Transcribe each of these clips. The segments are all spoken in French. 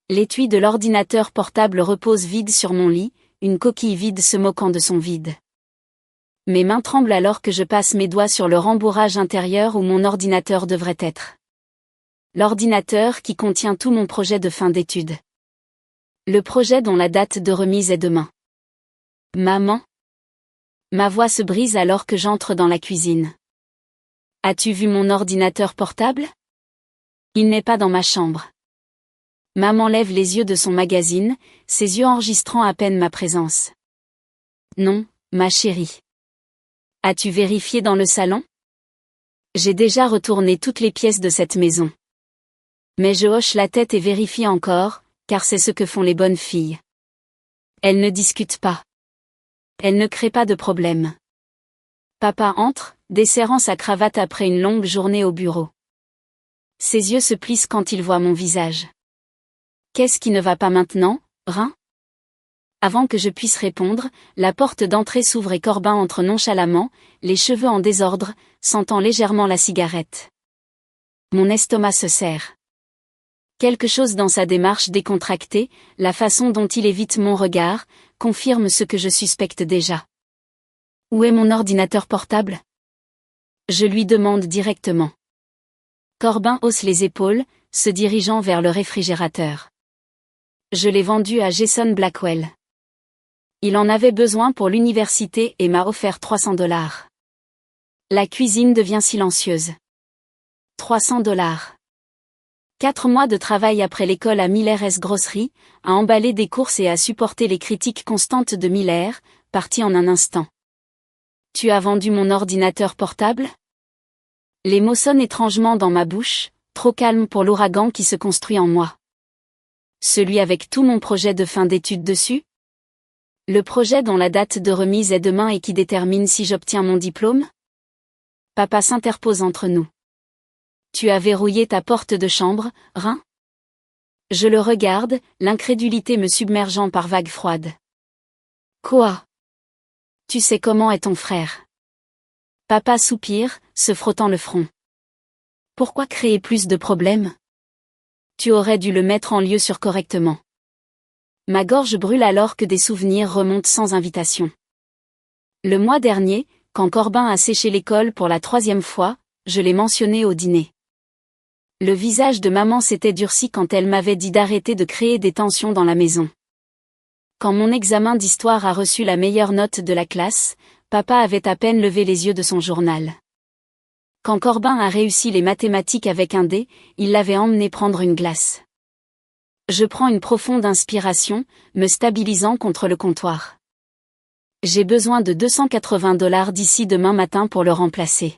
L'étui de l'ordinateur portable repose vide sur mon lit, une coquille vide se moquant de son vide. Mes mains tremblent alors que je passe mes doigts sur le rembourrage intérieur où mon ordinateur devrait être. L'ordinateur qui contient tout mon projet de fin d'études. Le projet dont la date de remise est demain. Maman. Ma voix se brise alors que j'entre dans la cuisine. As-tu vu mon ordinateur portable? Il n'est pas dans ma chambre. Maman lève les yeux de son magazine, ses yeux enregistrant à peine ma présence. Non, ma chérie. As-tu vérifié dans le salon? J'ai déjà retourné toutes les pièces de cette maison. Mais je hoche la tête et vérifie encore, car c'est ce que font les bonnes filles. Elles ne discutent pas. Elles ne créent pas de problème. Papa entre, desserrant sa cravate après une longue journée au bureau. Ses yeux se plissent quand il voit mon visage. Qu'est-ce qui ne va pas maintenant, Rein? Avant que je puisse répondre, la porte d'entrée s'ouvre et Corbin entre nonchalamment, les cheveux en désordre, sentant légèrement la cigarette. Mon estomac se serre. Quelque chose dans sa démarche décontractée, la façon dont il évite mon regard, confirme ce que je suspecte déjà. Où est mon ordinateur portable? Je lui demande directement. Corbin hausse les épaules, se dirigeant vers le réfrigérateur. Je l'ai vendu à Jason Blackwell. Il en avait besoin pour l'université et m'a offert $300. La cuisine devient silencieuse. $300. 4 mois de travail après l'école à Miller's Grocery, à emballer des courses et à supporter les critiques constantes de Miller, parti en un instant. Tu as vendu mon ordinateur portable? Les mots sonnent étrangement dans ma bouche, trop calme pour l'ouragan qui se construit en moi. Celui avec tout mon projet de fin d'études dessus? Le projet dont la date de remise est demain et qui détermine si j'obtiens mon diplôme? Papa s'interpose entre nous. Tu as verrouillé ta porte de chambre, Rein? Je le regarde, l'incrédulité me submergeant par vagues froides. Quoi? Tu sais comment est ton frère? Papa soupire, se frottant le front. Pourquoi créer plus de problèmes? Tu aurais dû le mettre en lieu sûr correctement. Ma gorge brûle alors que des souvenirs remontent sans invitation. Le mois dernier, quand Corbin a séché l'école pour la 3e fois, je l'ai mentionné au dîner. Le visage de maman s'était durci quand elle m'avait dit d'arrêter de créer des tensions dans la maison. Quand mon examen d'histoire a reçu la meilleure note de la classe, papa avait à peine levé les yeux de son journal. Quand Corbin a réussi les mathématiques avec un D, il l'avait emmené prendre une glace. Je prends une profonde inspiration, me stabilisant contre le comptoir. J'ai besoin de $280 d'ici demain matin pour le remplacer.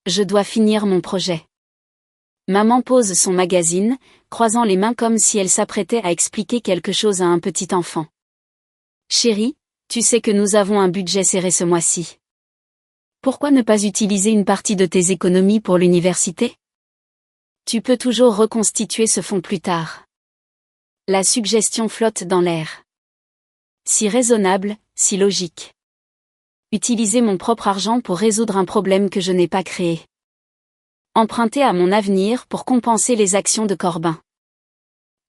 Je dois finir mon projet. Maman pose son magazine, croisant les mains comme si elle s'apprêtait à expliquer quelque chose à un petit enfant. Chérie, tu sais que nous avons un budget serré ce mois-ci. Pourquoi ne pas utiliser une partie de tes économies pour l'université? Tu peux toujours reconstituer ce fonds plus tard. La suggestion flotte dans l'air. Si raisonnable, si logique. Utiliser mon propre argent pour résoudre un problème que je n'ai pas créé. Emprunter à mon avenir pour compenser les actions de Corbin.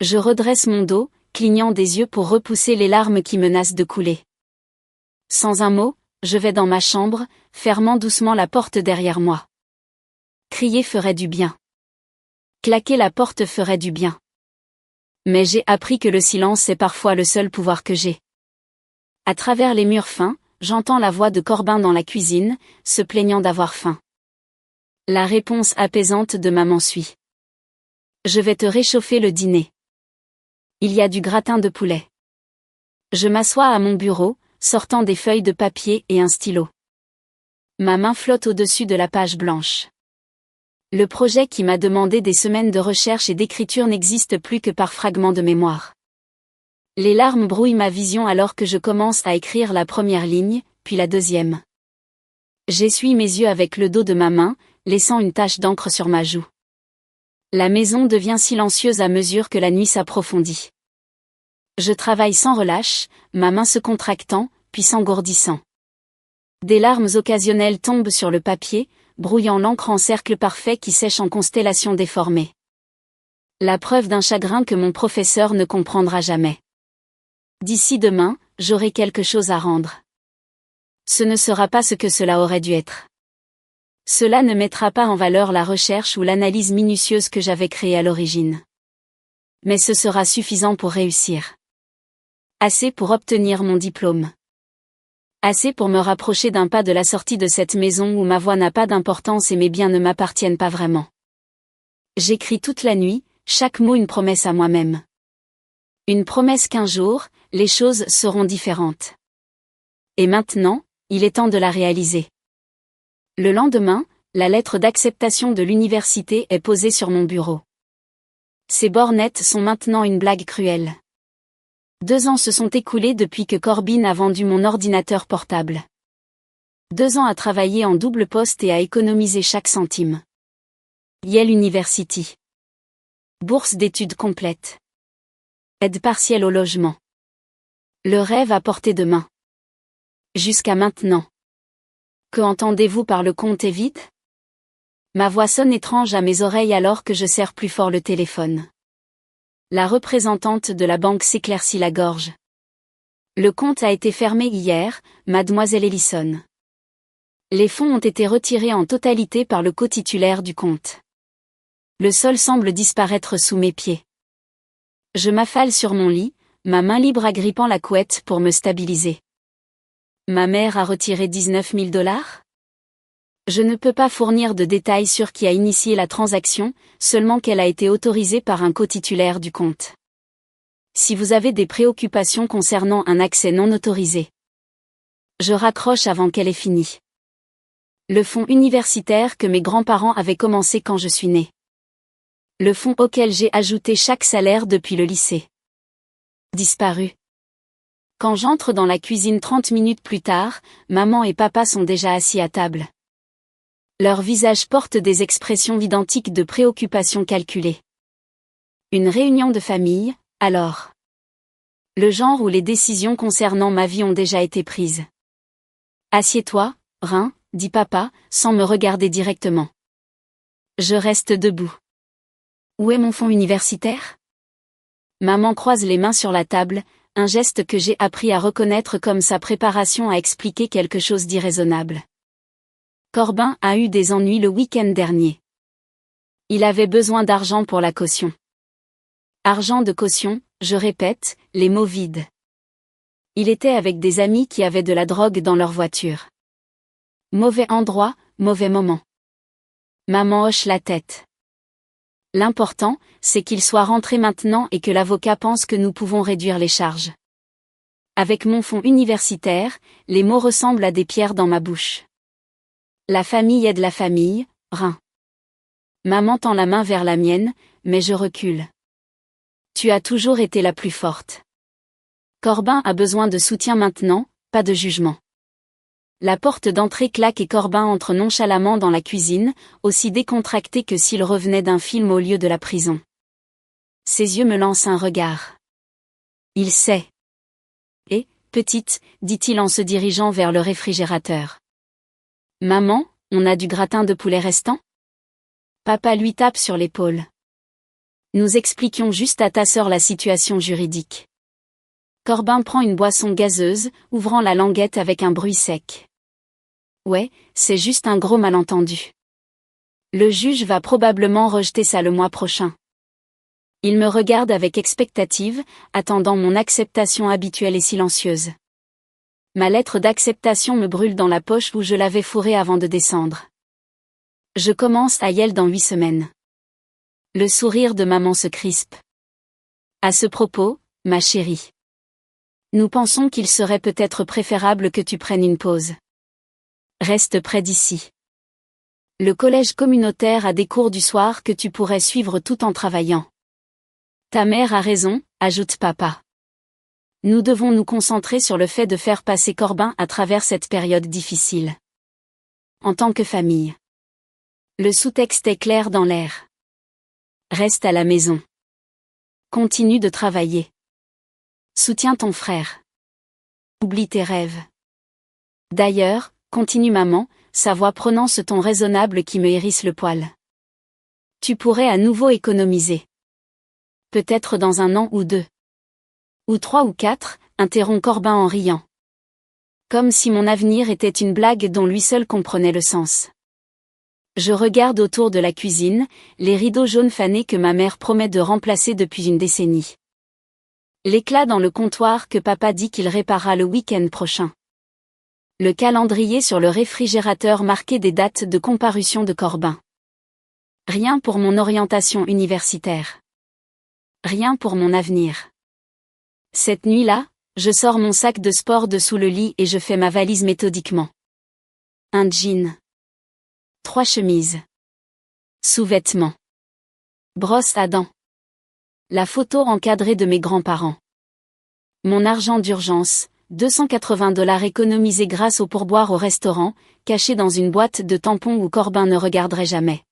Je redresse mon dos, clignant des yeux pour repousser les larmes qui menacent de couler. Sans un mot, je vais dans ma chambre, fermant doucement la porte derrière moi. Crier ferait du bien. Claquer la porte ferait du bien. Mais j'ai appris que le silence est parfois le seul pouvoir que j'ai. À travers les murs fins, j'entends la voix de Corbin dans la cuisine, se plaignant d'avoir faim. La réponse apaisante de maman suit. Je vais te réchauffer le dîner. Il y a du gratin de poulet. Je m'assois à mon bureau, sortant des feuilles de papier et un stylo. Ma main flotte au-dessus de la page blanche. Le projet qui m'a demandé des semaines de recherche et d'écriture n'existe plus que par fragments de mémoire. Les larmes brouillent ma vision alors que je commence à écrire la première ligne, puis la deuxième. J'essuie mes yeux avec le dos de ma main, laissant une tache d'encre sur ma joue. La maison devient silencieuse à mesure que la nuit s'approfondit. Je travaille sans relâche, ma main se contractant, puis s'engourdissant. Des larmes occasionnelles tombent sur le papier, brouillant l'encre en cercle parfait qui sèche en constellation déformée. La preuve d'un chagrin que mon professeur ne comprendra jamais. D'ici demain, j'aurai quelque chose à rendre. Ce ne sera pas ce que cela aurait dû être. Cela ne mettra pas en valeur la recherche ou l'analyse minutieuse que j'avais créée à l'origine. Mais ce sera suffisant pour réussir. Assez pour obtenir mon diplôme. Assez pour me rapprocher d'un pas de la sortie de cette maison où ma voix n'a pas d'importance et mes biens ne m'appartiennent pas vraiment. J'écris toute la nuit, chaque mot une promesse à moi-même. Une promesse qu'un jour, les choses seront différentes. Et maintenant, il est temps de la réaliser. Le lendemain, la lettre d'acceptation de l'université est posée sur mon bureau. Ces bornettes sont maintenant une blague cruelle. 2 ans se sont écoulés depuis que Corbin a vendu mon ordinateur portable. 2 ans à travailler en double poste et à économiser chaque centime. Yale University. Bourse d'études complète. Aide partielle au logement. Le rêve à portée de main. Jusqu'à maintenant. Que entendez-vous par le compte est vide? Ma voix sonne étrange à mes oreilles alors que je serre plus fort le téléphone. La représentante de la banque s'éclaircit la gorge. Le compte a été fermé hier, mademoiselle Ellison. Les fonds ont été retirés en totalité par le co-titulaire du compte. Le sol semble disparaître sous mes pieds. Je m'affale sur mon lit, ma main libre agrippant la couette pour me stabiliser. Ma mère a retiré 19 000 $? Je ne peux pas fournir de détails sur qui a initié la transaction, seulement qu'elle a été autorisée par un co-titulaire du compte. Si vous avez des préoccupations concernant un accès non autorisé. Je raccroche avant qu'elle ait fini. Le fonds universitaire que mes grands-parents avaient commencé quand je suis née. Le fonds auquel j'ai ajouté chaque salaire depuis le lycée. Disparu. Quand j'entre dans la cuisine 30 minutes plus tard, maman et papa sont déjà assis à table. Leurs visages portent des expressions identiques de préoccupation calculée. Une réunion de famille, alors. Le genre où les décisions concernant ma vie ont déjà été prises. Assieds-toi, Rein, dit papa, sans me regarder directement. Je reste debout. Où est mon fonds universitaire? Maman croise les mains sur la table, un geste que j'ai appris à reconnaître comme sa préparation à expliquer quelque chose d'irraisonnable. Corbin a eu des ennuis le week-end dernier. Il avait besoin d'argent pour la caution. Argent de caution, je répète, les mots vides. Il était avec des amis qui avaient de la drogue dans leur voiture. Mauvais endroit, mauvais moment. Maman hoche la tête. L'important, c'est qu'il soit rentré maintenant et que l'avocat pense que nous pouvons réduire les charges. Avec mon fonds universitaire, les mots ressemblent à des pierres dans ma bouche. La famille aide la famille, Rein. Maman tend la main vers la mienne, mais je recule. Tu as toujours été la plus forte. Corbin a besoin de soutien maintenant, pas de jugement. La porte d'entrée claque et Corbin entre nonchalamment dans la cuisine, aussi décontracté que s'il revenait d'un film au lieu de la prison. Ses yeux me lancent un regard. Il sait. Et, petite, dit-il en se dirigeant vers le réfrigérateur. Maman, on a du gratin de poulet restant? Papa lui tape sur l'épaule. Nous expliquions juste à ta sœur la situation juridique. Corbin prend une boisson gazeuse, ouvrant la languette avec un bruit sec. Ouais, c'est juste un gros malentendu. Le juge va probablement rejeter ça le mois prochain. Il me regarde avec expectative, attendant mon acceptation habituelle et silencieuse. Ma lettre d'acceptation me brûle dans la poche où je l'avais fourrée avant de descendre. Je commence à Yale dans 8 semaines. Le sourire de maman se crispe. À ce propos, ma chérie. Nous pensons qu'il serait peut-être préférable que tu prennes une pause. Reste près d'ici. Le collège communautaire a des cours du soir que tu pourrais suivre tout en travaillant. Ta mère a raison, ajoute papa. Nous devons nous concentrer sur le fait de faire passer Corbin à travers cette période difficile. En tant que famille. Le sous-texte est clair dans l'air. Reste à la maison. Continue de travailler. Soutiens ton frère. Oublie tes rêves. D'ailleurs, continue maman, sa voix prenant ce ton raisonnable qui me hérisse le poil. Tu pourrais à nouveau économiser. Peut-être dans 1 an ou 2. Ou 3 ou 4, interrompt Corbin en riant. Comme si mon avenir était une blague dont lui seul comprenait le sens. Je regarde autour de la cuisine, les rideaux jaunes fanés que ma mère promet de remplacer depuis une décennie. L'éclat dans le comptoir que papa dit qu'il réparera le week-end prochain. Le calendrier sur le réfrigérateur marqué des dates de comparution de Corbin. Rien pour mon orientation universitaire. Rien pour mon avenir. Cette nuit-là, je sors mon sac de sport de sous le lit et je fais ma valise méthodiquement. Un jean. 3 chemises. Sous-vêtements. Brosse à dents. La photo encadrée de mes grands-parents. Mon argent d'urgence, $280 économisés grâce au pourboire au restaurant, caché dans une boîte de tampons où Corbin ne regarderait jamais.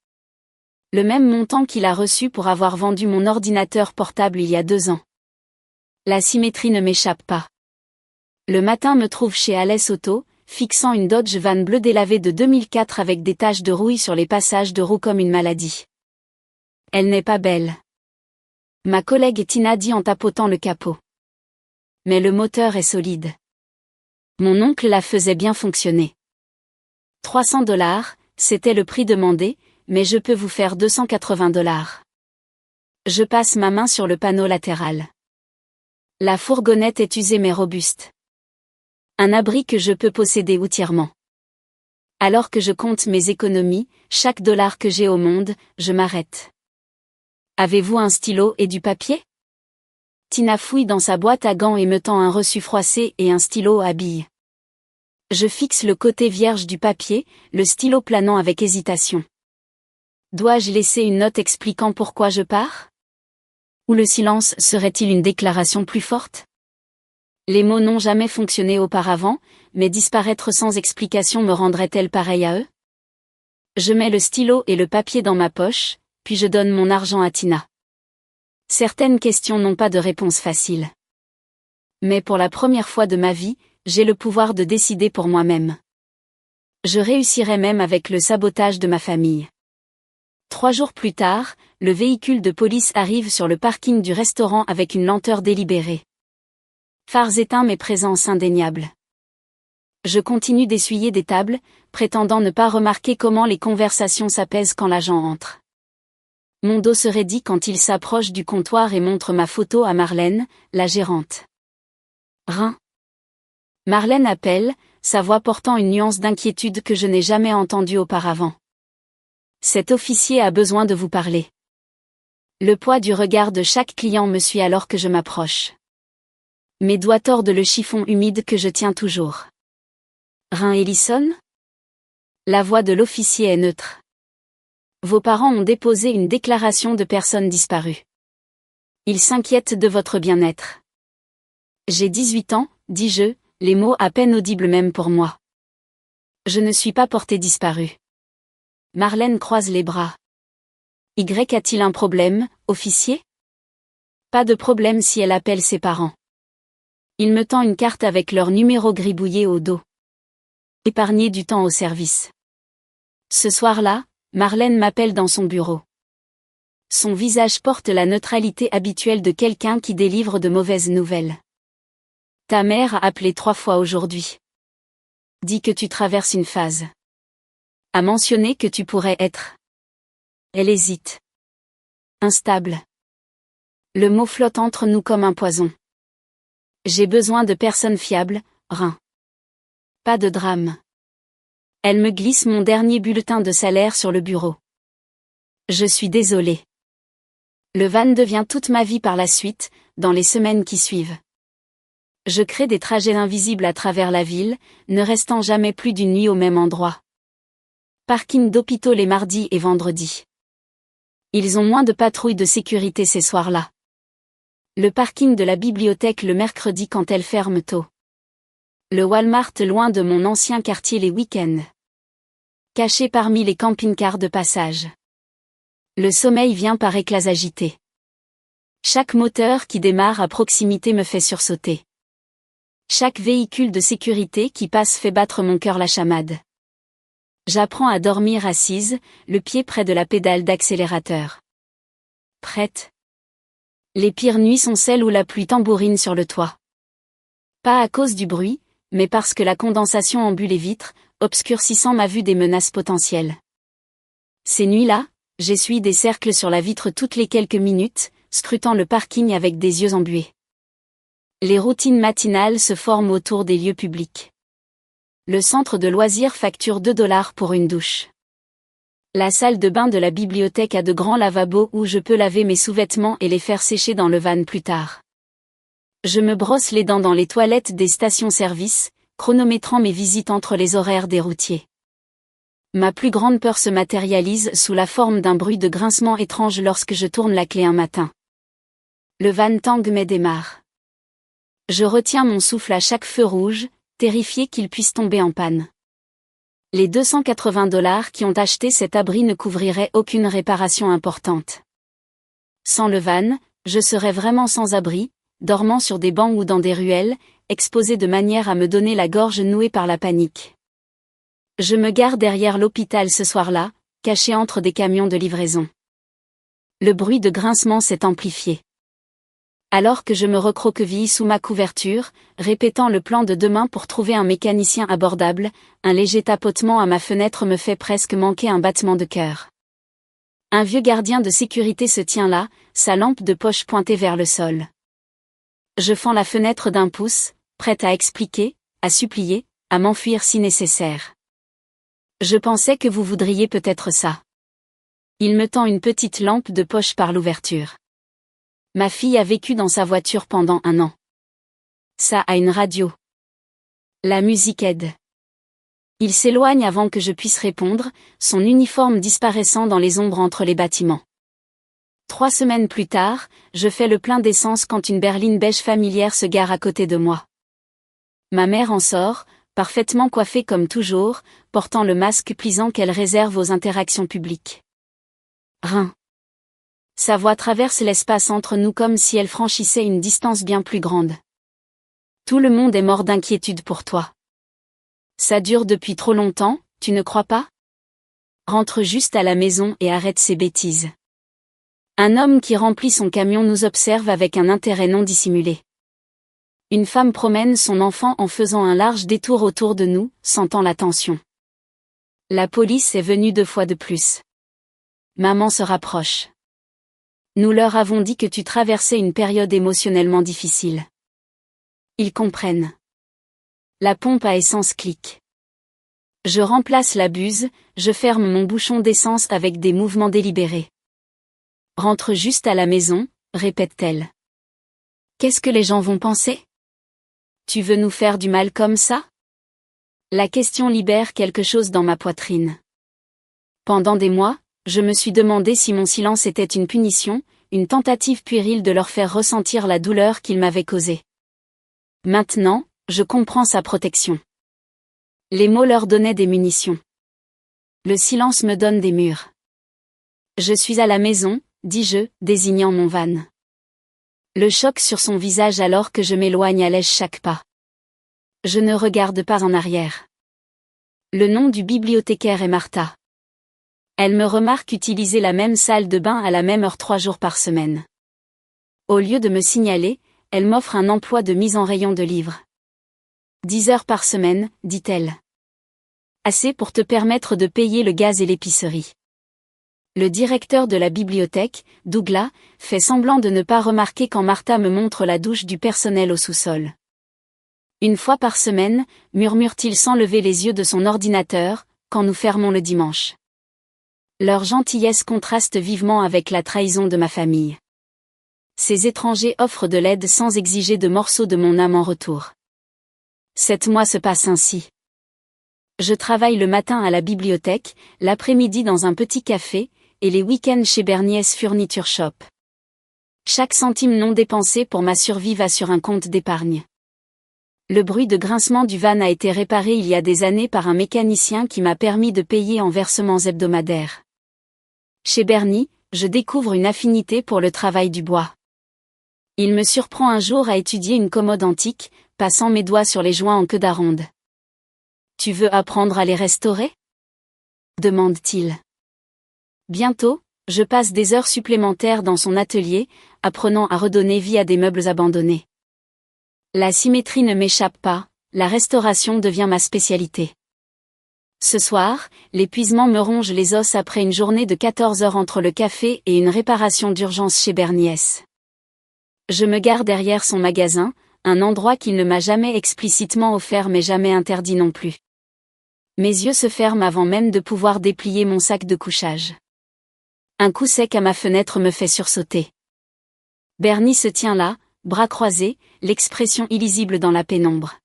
Le même montant qu'il a reçu pour avoir vendu mon ordinateur portable il y a 2 ans. La symétrie ne m'échappe pas. Le matin me trouve chez Alès Auto, fixant une Dodge Van bleue délavée de 2004 avec des taches de rouille sur les passages de roue comme une maladie. Elle n'est pas belle. Ma collègue Tina dit en tapotant le capot. Mais le moteur est solide. Mon oncle la faisait bien fonctionner. $300, c'était le prix demandé, mais je peux vous faire $280. Je passe ma main sur le panneau latéral. La fourgonnette est usée mais robuste. Un abri que je peux posséder entièrement. Alors que je compte mes économies, chaque dollar que j'ai au monde, je m'arrête. Avez-vous un stylo et du papier? Tina fouille dans sa boîte à gants et me tend un reçu froissé et un stylo à billes. Je fixe le côté vierge du papier, le stylo planant avec hésitation. Dois-je laisser une note expliquant pourquoi je pars? Ou le silence serait-il une déclaration plus forte? Les mots n'ont jamais fonctionné auparavant, mais disparaître sans explication me rendrait-elle pareil à eux? Je mets le stylo et le papier dans ma poche, puis je donne mon argent à Tina. Certaines questions n'ont pas de réponse facile. Mais pour la première fois de ma vie, j'ai le pouvoir de décider pour moi-même. Je réussirai même avec le sabotage de ma famille. 3 jours plus tard, le véhicule de police arrive sur le parking du restaurant avec une lenteur délibérée. Phares éteints mais présence indéniable. Je continue d'essuyer des tables, prétendant ne pas remarquer comment les conversations s'apaisent quand l'agent entre. Mon dos se raidit quand il s'approche du comptoir et montre ma photo à Marlène, la gérante. Rein. Marlène appelle, sa voix portant une nuance d'inquiétude que je n'ai jamais entendue auparavant. Cet officier a besoin de vous parler. Le poids du regard de chaque client me suit alors que je m'approche. Mes doigts tordent le chiffon humide que je tiens toujours. Rein Ellison? La voix de l'officier est neutre. Vos parents ont déposé une déclaration de personnes disparues. Ils s'inquiètent de votre bien-être. J'ai 18 ans, dis-je, les mots à peine audibles même pour moi. Je ne suis pas portée disparue. Marlène croise les bras. Y a-t-il un problème, officier? Pas de problème si elle appelle ses parents. Il me tend une carte avec leur numéro gribouillé au dos. Épargner du temps au service. Ce soir-là, Marlène m'appelle dans son bureau. Son visage porte la neutralité habituelle de quelqu'un qui délivre de mauvaises nouvelles. Ta mère a appelé 3 fois aujourd'hui. Dis que tu traverses une phase. A mentionné que tu pourrais être. Elle hésite. Instable. Le mot flotte entre nous comme un poison. J'ai besoin de personnes fiables, Rein. Pas de drame. Elle me glisse mon dernier bulletin de salaire sur le bureau. Je suis désolée. Le van devient toute ma vie par la suite, dans les semaines qui suivent. Je crée des trajets invisibles à travers la ville, ne restant jamais plus d'une nuit au même endroit. Parking d'hôpitaux les mardis et vendredis. Ils ont moins de patrouilles de sécurité ces soirs-là. Le parking de la bibliothèque le mercredi quand elle ferme tôt. Le Walmart loin de mon ancien quartier les week-ends. Caché parmi les camping-cars de passage. Le sommeil vient par éclats agités. Chaque moteur qui démarre à proximité me fait sursauter. Chaque véhicule de sécurité qui passe fait battre mon cœur la chamade. J'apprends à dormir assise, le pied près de la pédale d'accélérateur. Prête. Les pires nuits sont celles où la pluie tambourine sur le toit. Pas à cause du bruit, mais parce que la condensation embue les vitres, obscurcissant ma vue des menaces potentielles. Ces nuits-là, j'essuie des cercles sur la vitre toutes les quelques minutes, scrutant le parking avec des yeux embués. Les routines matinales se forment autour des lieux publics. Le centre de loisirs facture $2 pour une douche. La salle de bain de la bibliothèque a de grands lavabos où je peux laver mes sous-vêtements et les faire sécher dans le van plus tard. Je me brosse les dents dans les toilettes des stations-service, chronométrant mes visites entre les horaires des routiers. Ma plus grande peur se matérialise sous la forme d'un bruit de grincement étrange lorsque je tourne la clé un matin. Le van Tang me démarre. Je retiens mon souffle à chaque feu rouge, terrifié qu'il puisse tomber en panne. Les $280 qui ont acheté cet abri ne couvriraient aucune réparation importante. Sans le van, je serais vraiment sans abri, dormant sur des bancs ou dans des ruelles, exposé de manière à me donner la gorge nouée par la panique. Je me gare derrière l'hôpital ce soir-là, caché entre des camions de livraison. Le bruit de grincement s'est amplifié. Alors que je me recroqueville sous ma couverture, répétant le plan de demain pour trouver un mécanicien abordable, un léger tapotement à ma fenêtre me fait presque manquer un battement de cœur. Un vieux gardien de sécurité se tient là, sa lampe de poche pointée vers le sol. Je fends la fenêtre d'un pouce, prête à expliquer, à supplier, à m'enfuir si nécessaire. Je pensais que vous voudriez peut-être ça. Il me tend une petite lampe de poche par l'ouverture. Ma fille a vécu dans sa voiture pendant 1 an. Ça a une radio. La musique aide. Il s'éloigne avant que je puisse répondre, son uniforme disparaissant dans les ombres entre les bâtiments. 3 semaines plus tard, je fais le plein d'essence quand une berline beige familière se gare à côté de moi. Ma mère en sort, parfaitement coiffée comme toujours, portant le masque pliant qu'elle réserve aux interactions publiques. Rhin. Sa voix traverse l'espace entre nous comme si elle franchissait une distance bien plus grande. Tout le monde est mort d'inquiétude pour toi. Ça dure depuis trop longtemps, tu ne crois pas? Rentre juste à la maison et arrête ces bêtises. Un homme qui remplit son camion nous observe avec un intérêt non dissimulé. Une femme promène son enfant en faisant un large détour autour de nous, sentant la tension. La police est venue 2 fois de plus. Maman se rapproche. Nous leur avons dit que tu traversais une période émotionnellement difficile. Ils comprennent. La pompe à essence clique. Je remplace la buse, je ferme mon bouchon d'essence avec des mouvements délibérés. Rentre juste à la maison, répète-t-elle. Qu'est-ce que les gens vont penser? Tu veux nous faire du mal comme ça? La question libère quelque chose dans ma poitrine. Pendant des mois, je me suis demandé si mon silence était une punition, une tentative puérile de leur faire ressentir la douleur qu'ils m'avaient causée. Maintenant, je comprends sa protection. Les mots leur donnaient des munitions. Le silence me donne des murs. Je suis à la maison, dis-je, désignant mon van. Le choc sur son visage alors que je m'éloigne allège chaque pas. Je ne regarde pas en arrière. Le nom du bibliothécaire est Martha. Elle me remarque utiliser la même salle de bain à la même heure 3 jours par semaine. Au lieu de me signaler, elle m'offre un emploi de mise en rayon de livres. 10 heures par semaine, dit-elle. Assez pour te permettre de payer le gaz et l'épicerie. Le directeur de la bibliothèque, Douglas, fait semblant de ne pas remarquer quand Martha me montre la douche du personnel au sous-sol. 1 fois par semaine, murmure-t-il sans lever les yeux de son ordinateur, quand nous fermons le dimanche. Leur gentillesse contraste vivement avec la trahison de ma famille. Ces étrangers offrent de l'aide sans exiger de morceaux de mon âme en retour. 7 mois se passent ainsi. Je travaille le matin à la bibliothèque, l'après-midi dans un petit café, et les week-ends chez Berniès Furniture Shop. Chaque centime non dépensé pour ma survie va sur un compte d'épargne. Le bruit de grincement du van a été réparé il y a des années par un mécanicien qui m'a permis de payer en versements hebdomadaires. Chez Bernie, je découvre une affinité pour le travail du bois. Il me surprend un jour à étudier une commode antique, passant mes doigts sur les joints en queue d'aronde. « Tu veux apprendre à les restaurer ?» demande-t-il. Bientôt, je passe des heures supplémentaires dans son atelier, apprenant à redonner vie à des meubles abandonnés. La symétrie ne m'échappe pas, la restauration devient ma spécialité. Ce soir, l'épuisement me ronge les os après une journée de 14 heures entre le café et une réparation d'urgence chez Bernie S. Je me gare derrière son magasin, un endroit qu'il ne m'a jamais explicitement offert mais jamais interdit non plus. Mes yeux se ferment avant même de pouvoir déplier mon sac de couchage. Un coup sec à ma fenêtre me fait sursauter. Bernie se tient là, bras croisés, l'expression illisible dans la pénombre.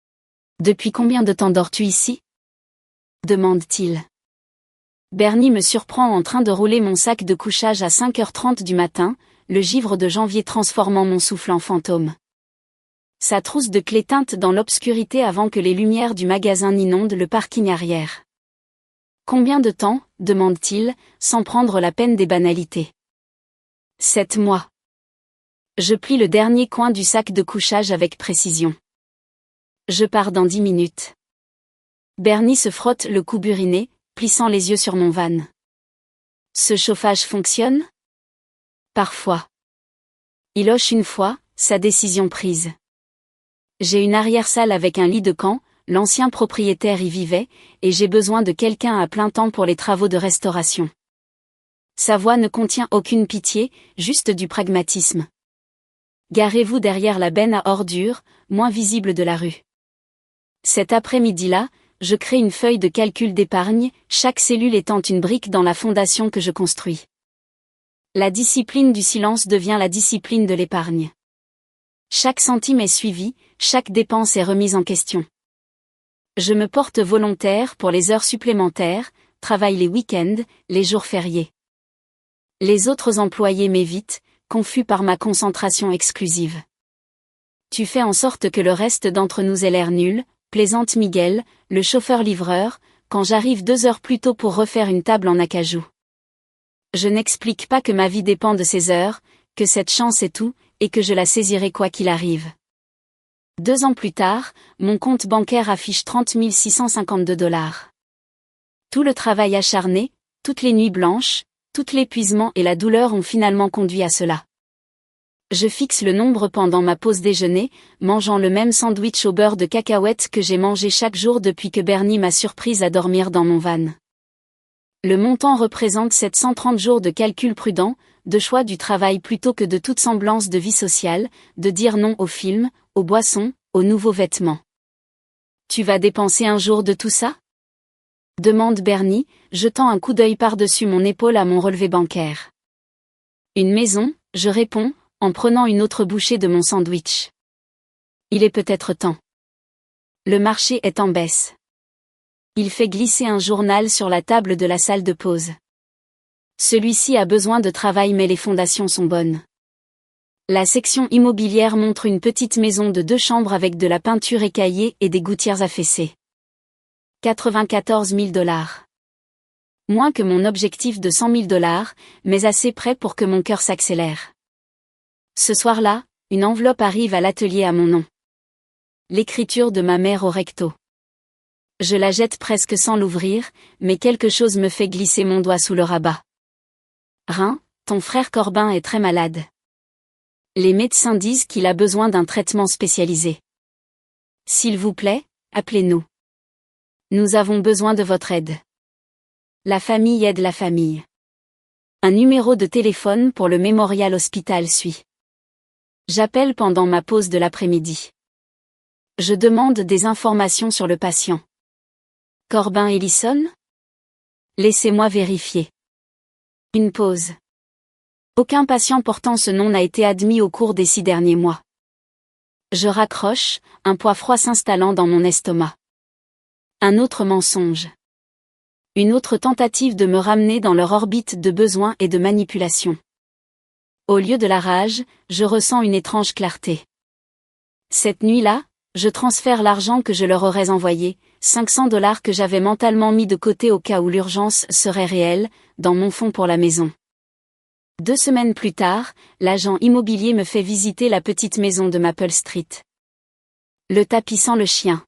« Depuis combien de temps dors-tu ici ?» demande-t-il. Bernie me surprend en train de rouler mon sac de couchage à 5h30 du matin, le givre de janvier transformant mon souffle en fantôme. Sa trousse de clés teinte dans l'obscurité avant que les lumières du magasin n'inondent le parking arrière. « Combien de temps ?» demande-t-il, sans prendre la peine des banalités. « 7 mois. » Je plie le dernier coin du sac de couchage avec précision. Je pars dans 10 minutes. Bernie se frotte le cou buriné, plissant les yeux sur mon van. Ce chauffage fonctionne ? Parfois. Il hoche une fois, sa décision prise. J'ai une arrière-salle avec un lit de camp, l'ancien propriétaire y vivait, et j'ai besoin de quelqu'un à plein temps pour les travaux de restauration. Sa voix ne contient aucune pitié, juste du pragmatisme. Garez-vous derrière la benne à ordures, moins visible de la rue. Cet après-midi-là, je crée une feuille de calcul d'épargne, chaque cellule étant une brique dans la fondation que je construis. La discipline du silence devient la discipline de l'épargne. Chaque centime est suivi, chaque dépense est remise en question. Je me porte volontaire pour les heures supplémentaires, travaille les week-ends, les jours fériés. Les autres employés m'évitent, confus par ma concentration exclusive. Tu fais en sorte que le reste d'entre nous ait l'air nul, plaisante Miguel, le chauffeur-livreur, quand j'arrive 2 heures plus tôt pour refaire une table en acajou. Je n'explique pas que ma vie dépend de ces heures, que cette chance est tout, et que je la saisirai quoi qu'il arrive. 2 ans plus tard, mon compte bancaire affiche 30 652 $. Tout le travail acharné, toutes les nuits blanches, tout l'épuisement et la douleur ont finalement conduit à cela. Je fixe le nombre pendant ma pause déjeuner, mangeant le même sandwich au beurre de cacahuètes que j'ai mangé chaque jour depuis que Bernie m'a surprise à dormir dans mon van. Le montant représente 730 jours de calcul prudent, de choix du travail plutôt que de toute semblance de vie sociale, de dire non aux films, aux boissons, aux nouveaux vêtements. Tu vas dépenser un jour de tout ça ? Demande Bernie, jetant un coup d'œil par-dessus mon épaule à mon relevé bancaire. Une maison, je réponds, en prenant une autre bouchée de mon sandwich. Il est peut-être temps. Le marché est en baisse. Il fait glisser un journal sur la table de la salle de pause. Celui-ci a besoin de travail mais les fondations sont bonnes. La section immobilière montre une petite maison de 2 chambres avec de la peinture écaillée et des gouttières affaissées. 94 000 $. Moins que mon objectif de 100 000 $, mais assez près pour que mon cœur s'accélère. Ce soir-là, une enveloppe arrive à l'atelier à mon nom. L'écriture de ma mère au recto. Je la jette presque sans l'ouvrir, mais quelque chose me fait glisser mon doigt sous le rabat. Rein, ton frère Corbin est très malade. Les médecins disent qu'il a besoin d'un traitement spécialisé. S'il vous plaît, appelez-nous. Nous avons besoin de votre aide. La famille aide la famille. Un numéro de téléphone pour le Memorial Hospital suit. J'appelle pendant ma pause de l'après-midi. Je demande des informations sur le patient. Corbin Ellison ? Laissez-moi vérifier. Une pause. Aucun patient portant ce nom n'a été admis au cours des 6 derniers mois. Je raccroche, un poids froid s'installant dans mon estomac. Un autre mensonge. Une autre tentative de me ramener dans leur orbite de besoin et de manipulation. Au lieu de la rage, je ressens une étrange clarté. Cette nuit-là, je transfère l'argent que je leur aurais envoyé, 500 $ que j'avais mentalement mis de côté au cas où l'urgence serait réelle, dans mon fonds pour la maison. 2 semaines plus tard, l'agent immobilier me fait visiter la petite maison de Maple Street. Le tapis sent le chien.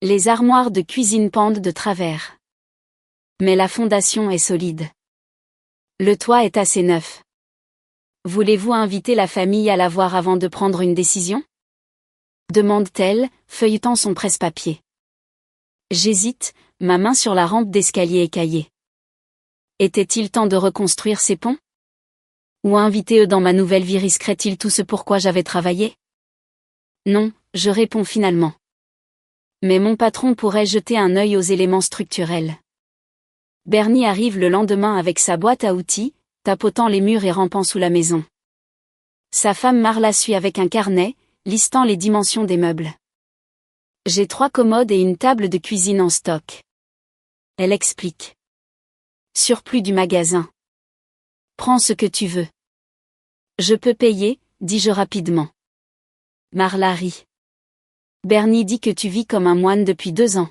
Les armoires de cuisine pendent de travers. Mais la fondation est solide. Le toit est assez neuf. Voulez-vous inviter la famille à la voir avant de prendre une décision? Demande-t-elle, feuilletant son presse-papier. J'hésite, ma main sur la rampe d'escalier écaillée. Était-il temps de reconstruire ces ponts? Ou inviter eux dans ma nouvelle vie risquerait-il tout ce pourquoi j'avais travaillé? Non, je réponds finalement. Mais mon patron pourrait jeter un œil aux éléments structurels. Bernie arrive le lendemain avec sa boîte à outils, tapotant les murs et rampant sous la maison. Sa femme Marla suit avec un carnet, listant les dimensions des meubles. J'ai 3 commodes et une table de cuisine en stock. Elle explique. Surplus du magasin. Prends ce que tu veux. Je peux payer, dis-je rapidement. Marla rit. Bernie dit que tu vis comme un moine depuis 2 ans.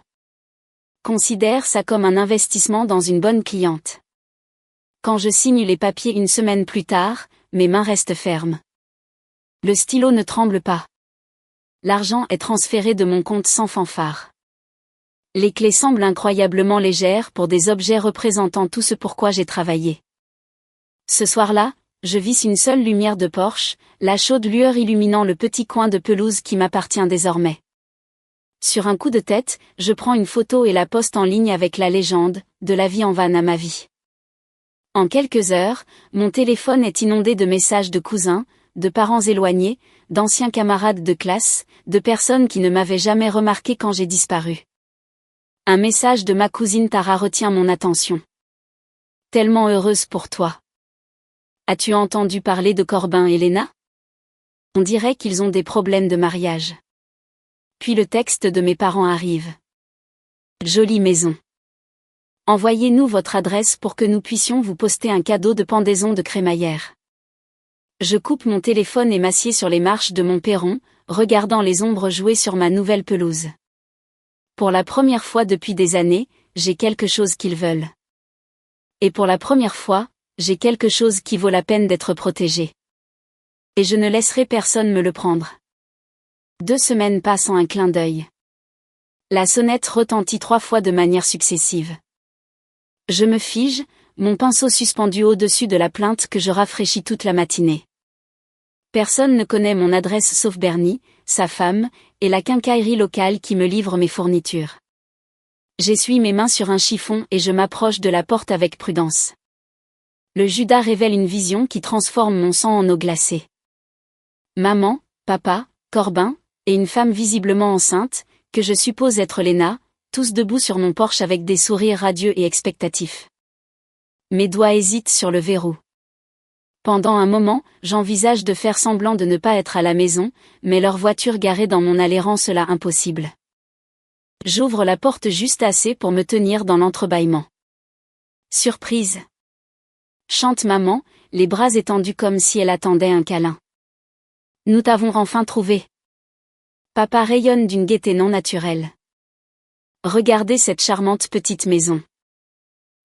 Considère ça comme un investissement dans une bonne cliente. Quand je signe les papiers une semaine plus tard, mes mains restent fermes. Le stylo ne tremble pas. L'argent est transféré de mon compte sans fanfare. Les clés semblent incroyablement légères pour des objets représentant tout ce pourquoi j'ai travaillé. Ce soir-là, je visse une seule lumière de Porsche, la chaude lueur illuminant le petit coin de pelouse qui m'appartient désormais. Sur un coup de tête, je prends une photo et la poste en ligne avec la légende « De la vie en van à ma vie ». En quelques heures, mon téléphone est inondé de messages de cousins, de parents éloignés, d'anciens camarades de classe, de personnes qui ne m'avaient jamais remarqué quand j'ai disparu. Un message de ma cousine Tara retient mon attention. Tellement heureuse pour toi. As-tu entendu parler de Corbin et Léna? On dirait qu'ils ont des problèmes de mariage. Puis le texte de mes parents arrive. Jolie maison. Envoyez-nous votre adresse pour que nous puissions vous poster un cadeau de pendaison de crémaillère. Je coupe mon téléphone et m'assieds sur les marches de mon perron, regardant les ombres jouer sur ma nouvelle pelouse. Pour la première fois depuis des années, j'ai quelque chose qu'ils veulent. Et pour la première fois, j'ai quelque chose qui vaut la peine d'être protégé. Et je ne laisserai personne me le prendre. 2 semaines passent en un clin d'œil. La sonnette retentit 3 fois de manière successive. Je me fige, mon pinceau suspendu au-dessus de la plainte que je rafraîchis toute la matinée. Personne ne connaît mon adresse sauf Bernie, sa femme, et la quincaillerie locale qui me livre mes fournitures. J'essuie mes mains sur un chiffon et je m'approche de la porte avec prudence. Le Judas révèle une vision qui transforme mon sang en eau glacée. Maman, papa, Corbin, et une femme visiblement enceinte, que je suppose être Léna, tous debout sur mon porche avec des sourires radieux et expectatifs. Mes doigts hésitent sur le verrou. Pendant un moment, j'envisage de faire semblant de ne pas être à la maison, mais leur voiture garée dans mon allée rend cela impossible. J'ouvre la porte juste assez pour me tenir dans l'entrebâillement. Surprise! Chante maman, les bras étendus comme si elle attendait un câlin. Nous t'avons enfin trouvé. Papa rayonne d'une gaieté non naturelle. Regardez cette charmante petite maison.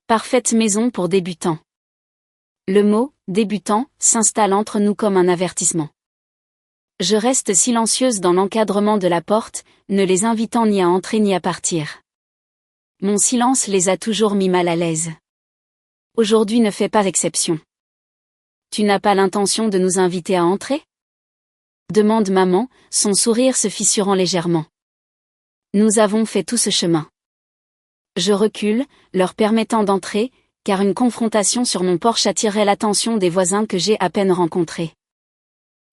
Parfaite maison pour débutants. Le mot « débutant » s'installe entre nous comme un avertissement. Je reste silencieuse dans l'encadrement de la porte, ne les invitant ni à entrer ni à partir. Mon silence les a toujours mis mal à l'aise. Aujourd'hui ne fait pas exception. Tu n'as pas l'intention de nous inviter à entrer? Demande maman, son sourire se fissurant légèrement. Nous avons fait tout ce chemin. Je recule, leur permettant d'entrer, car une confrontation sur mon porche attirait l'attention des voisins que j'ai à peine rencontrés.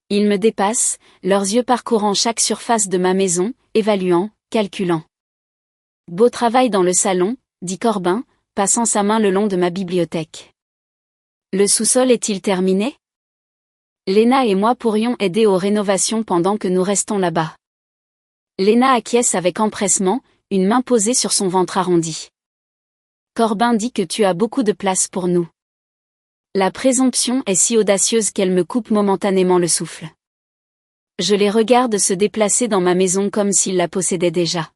Ils me dépassent, leurs yeux parcourant chaque surface de ma maison, évaluant, calculant. Beau travail dans le salon, dit Corbin, passant sa main le long de ma bibliothèque. Le sous-sol est-il terminé? Léna et moi pourrions aider aux rénovations pendant que nous restons là-bas. Léna acquiesce avec empressement, une main posée sur son ventre arrondi. Corbin dit que tu as beaucoup de place pour nous. La présomption est si audacieuse qu'elle me coupe momentanément le souffle. Je les regarde se déplacer dans ma maison comme s'ils la possédaient déjà.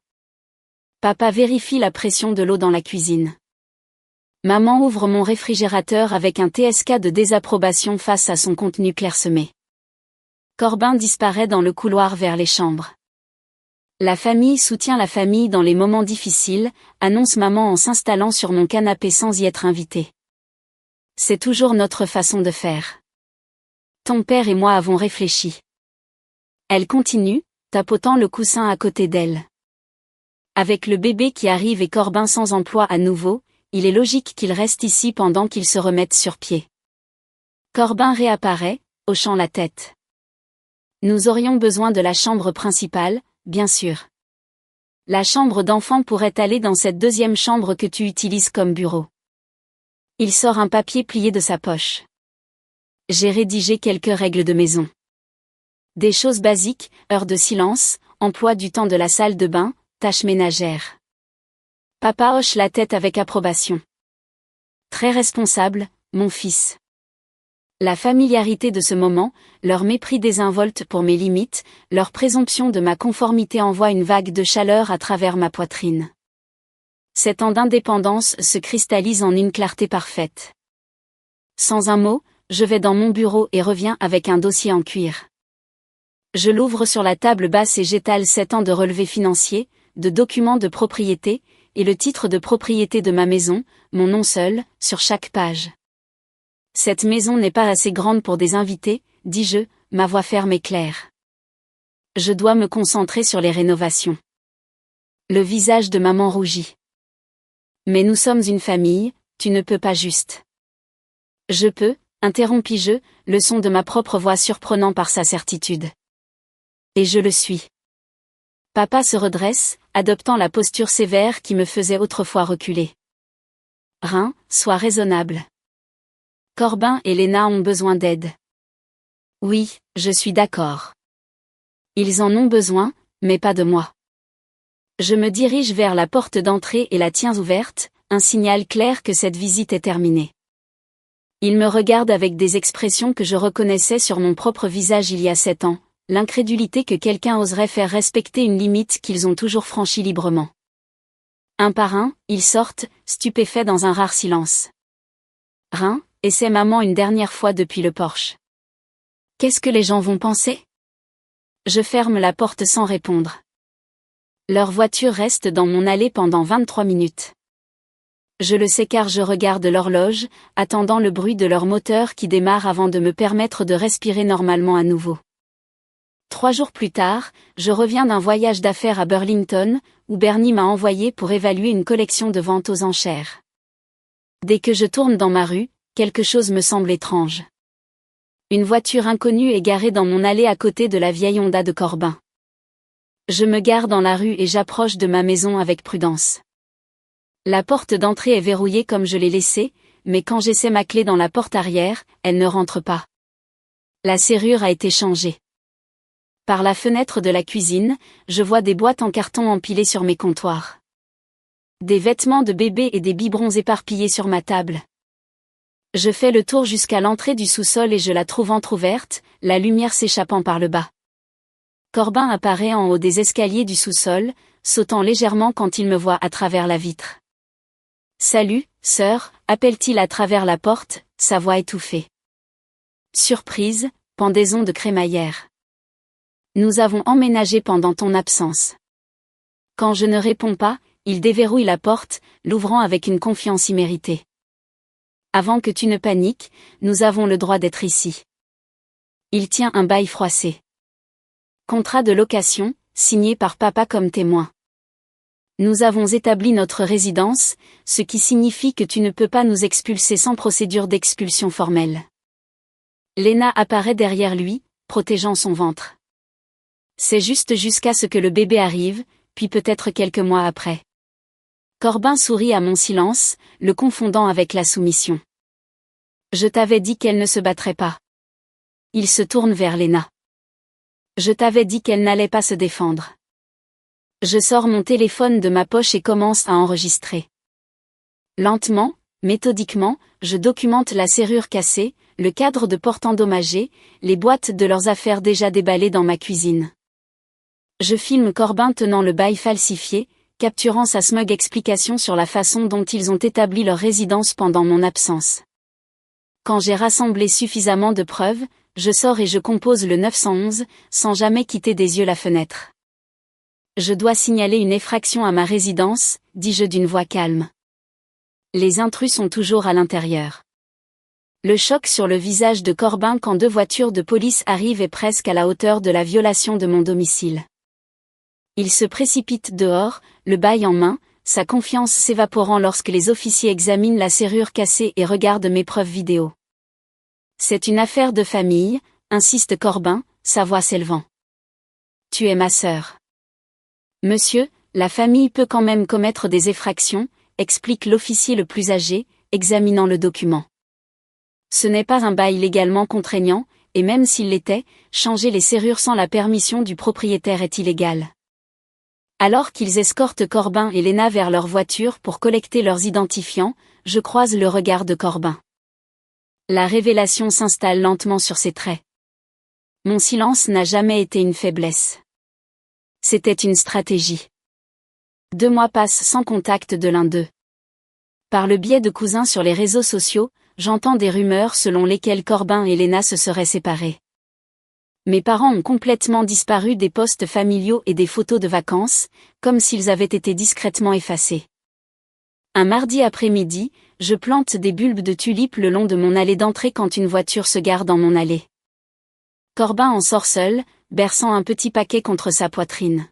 Papa vérifie la pression de l'eau dans la cuisine. Maman ouvre mon réfrigérateur avec un TSK de désapprobation face à son contenu clairsemé. Corbin disparaît dans le couloir vers les chambres. La famille soutient la famille dans les moments difficiles, annonce maman en s'installant sur mon canapé sans y être invitée. C'est toujours notre façon de faire. Ton père et moi avons réfléchi. Elle continue, tapotant le coussin à côté d'elle. Avec le bébé qui arrive et Corbin sans emploi à nouveau, il est logique qu'il reste ici pendant qu'ils se remettent sur pied. Corbin réapparaît, hochant la tête. Nous aurions besoin de la chambre principale, bien sûr. La chambre d'enfant pourrait aller dans cette deuxième chambre que tu utilises comme bureau. Il sort un papier plié de sa poche. J'ai rédigé quelques règles de maison. Des choses basiques, heure de silence, emploi du temps de la salle de bain, tâches ménagères. Papa hoche la tête avec approbation. Très responsable, mon fils. La familiarité de ce moment, leur mépris désinvolte pour mes limites, leur présomption de ma conformité envoie une vague de chaleur à travers ma poitrine. Cette onde d'indépendance se cristallise en une clarté parfaite. Sans un mot, je vais dans mon bureau et reviens avec un dossier en cuir. Je l'ouvre sur la table basse et j'étale 7 ans de relevés financiers, de documents de propriété, et le titre de propriété de ma maison, mon nom seul, sur chaque page. Cette maison n'est pas assez grande pour des invités, dis-je, ma voix ferme et claire. Je dois me concentrer sur les rénovations. Le visage de maman rougit. Mais nous sommes une famille, tu ne peux pas juste. Je peux, interrompis-je, le son de ma propre voix surprenant par sa certitude. Et je le suis. Papa se redresse, adoptant la posture sévère qui me faisait autrefois reculer. Rein, sois raisonnable. Corbin et Léna ont besoin d'aide. Oui, je suis d'accord. Ils en ont besoin, mais pas de moi. Je me dirige vers la porte d'entrée et la tiens ouverte, un signal clair que cette visite est terminée. Ils me regardent avec des expressions que je reconnaissais sur mon propre visage il y a 7 ans, l'incrédulité que quelqu'un oserait faire respecter une limite qu'ils ont toujours franchie librement. Un par un, ils sortent, stupéfaits dans un rare silence. Rein, essaie maman une dernière fois depuis le porche. Qu'est-ce que les gens vont penser? Je ferme la porte sans répondre. Leur voiture reste dans mon allée pendant 23 minutes. Je le sais car je regarde l'horloge, attendant le bruit de leur moteur qui démarre avant de me permettre de respirer normalement à nouveau. 3 jours plus tard, je reviens d'un voyage d'affaires à Burlington, où Bernie m'a envoyé pour évaluer une collection de ventes aux enchères. Dès que je tourne dans ma rue, quelque chose me semble étrange. Une voiture inconnue est garée dans mon allée à côté de la vieille Honda de Corbin. Je me gare dans la rue et j'approche de ma maison avec prudence. La porte d'entrée est verrouillée comme je l'ai laissée, mais quand j'essaie ma clé dans la porte arrière, elle ne rentre pas. La serrure a été changée. Par la fenêtre de la cuisine, je vois des boîtes en carton empilées sur mes comptoirs. Des vêtements de bébé et des biberons éparpillés sur ma table. Je fais le tour jusqu'à l'entrée du sous-sol et je la trouve entr'ouverte, la lumière s'échappant par le bas. Corbin apparaît en haut des escaliers du sous-sol, sautant légèrement quand il me voit à travers la vitre. « Salut, sœur », appelle-t-il à travers la porte, sa voix étouffée. Surprise, pendaison de crémaillère. Nous avons emménagé pendant ton absence. Quand je ne réponds pas, il déverrouille la porte, l'ouvrant avec une confiance imméritée. Avant que tu ne paniques, nous avons le droit d'être ici. Il tient un bail froissé. Contrat de location, signé par papa comme témoin. Nous avons établi notre résidence, ce qui signifie que tu ne peux pas nous expulser sans procédure d'expulsion formelle. Léna apparaît derrière lui, protégeant son ventre. C'est juste jusqu'à ce que le bébé arrive, puis peut-être quelques mois après. Corbin sourit à mon silence, le confondant avec la soumission. Je t'avais dit qu'elle ne se battrait pas. Il se tourne vers Léna. Je t'avais dit qu'elle n'allait pas se défendre. Je sors mon téléphone de ma poche et commence à enregistrer. Lentement, méthodiquement, je documente la serrure cassée, le cadre de porte endommagé, les boîtes de leurs affaires déjà déballées dans ma cuisine. Je filme Corbin tenant le bail falsifié, capturant sa smug explication sur la façon dont ils ont établi leur résidence pendant mon absence. Quand j'ai rassemblé suffisamment de preuves, je sors et je compose le 911, sans jamais quitter des yeux la fenêtre. Je dois signaler une effraction à ma résidence, dis-je d'une voix calme. Les intrus sont toujours à l'intérieur. Le choc sur le visage de Corbin quand deux voitures de police arrivent est presque à la hauteur de la violation de mon domicile. Il se précipite dehors, le bail en main, sa confiance s'évaporant lorsque les officiers examinent la serrure cassée et regardent mes preuves vidéo. C'est une affaire de famille, insiste Corbin, sa voix s'élevant. Tu es ma sœur. Monsieur, la famille peut quand même commettre des effractions, explique l'officier le plus âgé, examinant le document. Ce n'est pas un bail légalement contraignant, et même s'il l'était, changer les serrures sans la permission du propriétaire est illégal. Alors qu'ils escortent Corbin et Léna vers leur voiture pour collecter leurs identifiants, je croise le regard de Corbin. La révélation s'installe lentement sur ses traits. Mon silence n'a jamais été une faiblesse. C'était une stratégie. 2 mois passent sans contact de l'un d'eux. Par le biais de cousins sur les réseaux sociaux, j'entends des rumeurs selon lesquelles Corbin et Léna se seraient séparés. Mes parents ont complètement disparu des posts familiaux et des photos de vacances, comme s'ils avaient été discrètement effacés. Un mardi après-midi, je plante des bulbes de tulipes le long de mon allée d'entrée quand une voiture se gare dans mon allée. Corbin en sort seul, berçant un petit paquet contre sa poitrine.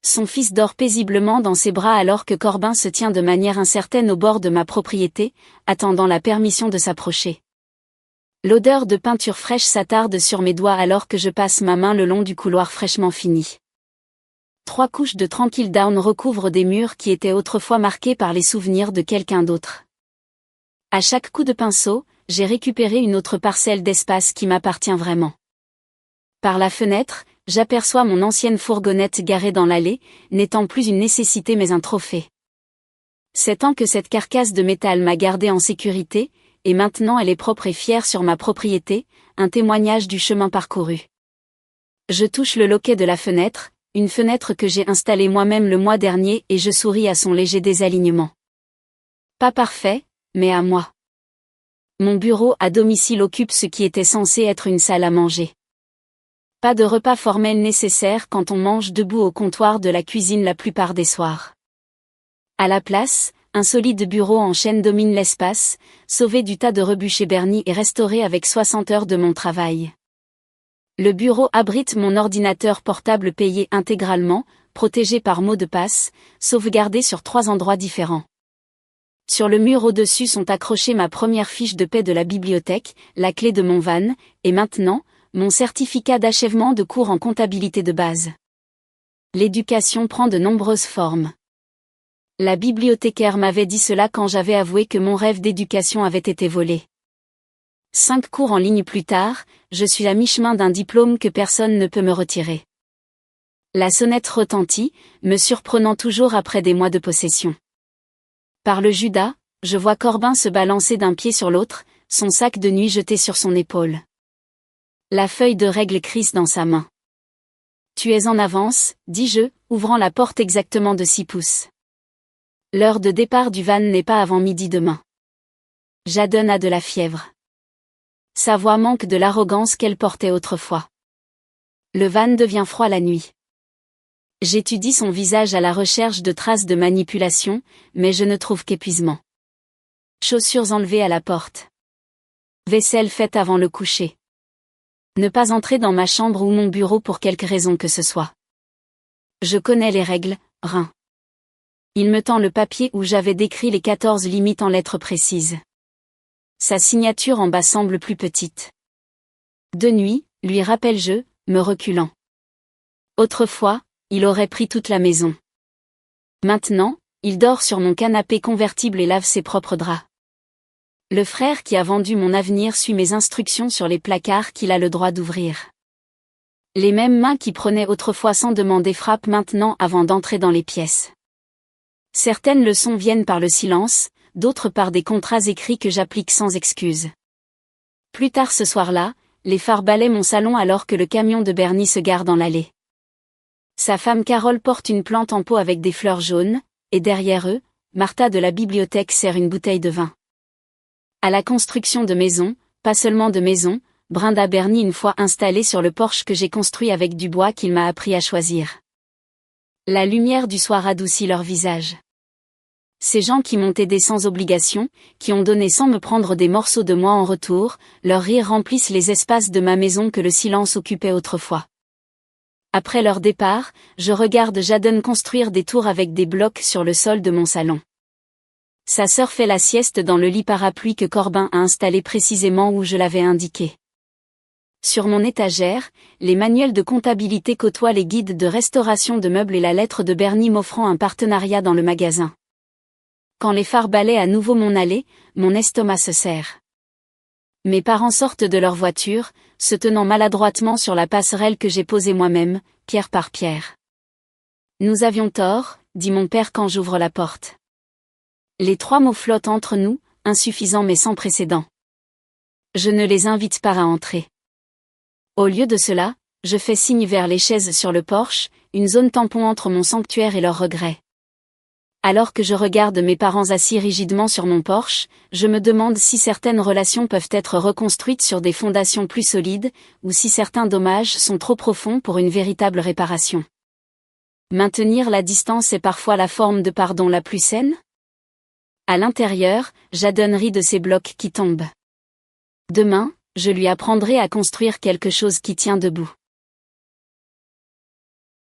Son fils dort paisiblement dans ses bras alors que Corbin se tient de manière incertaine au bord de ma propriété, attendant la permission de s'approcher. L'odeur de peinture fraîche s'attarde sur mes doigts alors que je passe ma main le long du couloir fraîchement fini. 3 couches de tranquille down recouvrent des murs qui étaient autrefois marqués par les souvenirs de quelqu'un d'autre. À chaque coup de pinceau, j'ai récupéré une autre parcelle d'espace qui m'appartient vraiment. Par la fenêtre, j'aperçois mon ancienne fourgonnette garée dans l'allée, n'étant plus une nécessité mais un trophée. 7 ans que cette carcasse de métal m'a gardée en sécurité, et maintenant elle est propre et fière sur ma propriété, un témoignage du chemin parcouru. Je touche le loquet de la fenêtre, une fenêtre que j'ai installée moi-même le mois dernier et je souris à son léger désalignement. Pas parfait, mais à moi. Mon bureau à domicile occupe ce qui était censé être une salle à manger. Pas de repas formel nécessaire quand on mange debout au comptoir de la cuisine la plupart des soirs. À la place, un solide bureau en chêne domine l'espace, sauvé du tas de rebut chez Bernie et restauré avec 60 heures de mon travail. Le bureau abrite mon ordinateur portable payé intégralement, protégé par mot de passe, sauvegardé sur 3 endroits différents. Sur le mur au-dessus sont accrochées ma première fiche de paie de la bibliothèque, la clé de mon van, et maintenant, mon certificat d'achèvement de cours en comptabilité de base. L'éducation prend de nombreuses formes. La bibliothécaire m'avait dit cela quand j'avais avoué que mon rêve d'éducation avait été volé. 5 cours en ligne plus tard, je suis à mi-chemin d'un diplôme que personne ne peut me retirer. La sonnette retentit, me surprenant toujours après des mois de possession. Par le Judas, je vois Corbin se balancer d'un pied sur l'autre, son sac de nuit jeté sur son épaule. La feuille de règle crisse dans sa main. Tu es en avance, dis-je, ouvrant la porte exactement de 6 pouces. L'heure de départ du van n'est pas avant midi demain. Jadon a de la fièvre. Sa voix manque de l'arrogance qu'elle portait autrefois. Le van devient froid la nuit. J'étudie son visage à la recherche de traces de manipulation, mais je ne trouve qu'épuisement. Chaussures enlevées à la porte. Vaisselle faite avant le coucher. Ne pas entrer dans ma chambre ou mon bureau pour quelque raison que ce soit. Je connais les règles, Rein. Il me tend le papier où j'avais décrit les 14 limites en lettres précises. Sa signature en bas semble plus petite. De nuit, lui rappelle-je, me reculant. Autrefois, il aurait pris toute la maison. Maintenant, il dort sur mon canapé convertible et lave ses propres draps. Le frère qui a vendu mon avenir suit mes instructions sur les placards qu'il a le droit d'ouvrir. Les mêmes mains qui prenaient autrefois sans demander frappent maintenant avant d'entrer dans les pièces. Certaines leçons viennent par le silence, d'autres par des contrats écrits que j'applique sans excuse. Plus tard ce soir-là, les phares balaient mon salon alors que le camion de Bernie se gare dans l'allée. Sa femme Carole porte une plante en pot avec des fleurs jaunes, et derrière eux, Martha de la bibliothèque sert une bouteille de vin. À la construction de maisons, pas seulement de maisons, brinda Bernie une fois installé sur le porche que j'ai construit avec du bois qu'il m'a appris à choisir. La lumière du soir adoucit leur visage. Ces gens qui m'ont aidé sans obligation, qui ont donné sans me prendre des morceaux de moi en retour, leurs rires remplissent les espaces de ma maison que le silence occupait autrefois. Après leur départ, je regarde Jadon construire des tours avec des blocs sur le sol de mon salon. Sa sœur fait la sieste dans le lit parapluie que Corbin a installé précisément où je l'avais indiqué. Sur mon étagère, les manuels de comptabilité côtoient les guides de restauration de meubles et la lettre de Bernie m'offrant un partenariat dans le magasin. Quand les phares balaient à nouveau mon allée, mon estomac se serre. Mes parents sortent de leur voiture, se tenant maladroitement sur la passerelle que j'ai posée moi-même, pierre par pierre. Nous avions tort, dit mon père quand j'ouvre la porte. Les 3 mots flottent entre nous, insuffisants mais sans précédent. Je ne les invite pas à entrer. Au lieu de cela, je fais signe vers les chaises sur le porche, une zone tampon entre mon sanctuaire et leurs regrets. Alors que je regarde mes parents assis rigidement sur mon porche, je me demande si certaines relations peuvent être reconstruites sur des fondations plus solides, ou si certains dommages sont trop profonds pour une véritable réparation. Maintenir la distance est parfois la forme de pardon la plus saine? À l'intérieur, Jadon rit de ces blocs qui tombent. Demain, je lui apprendrai à construire quelque chose qui tient debout.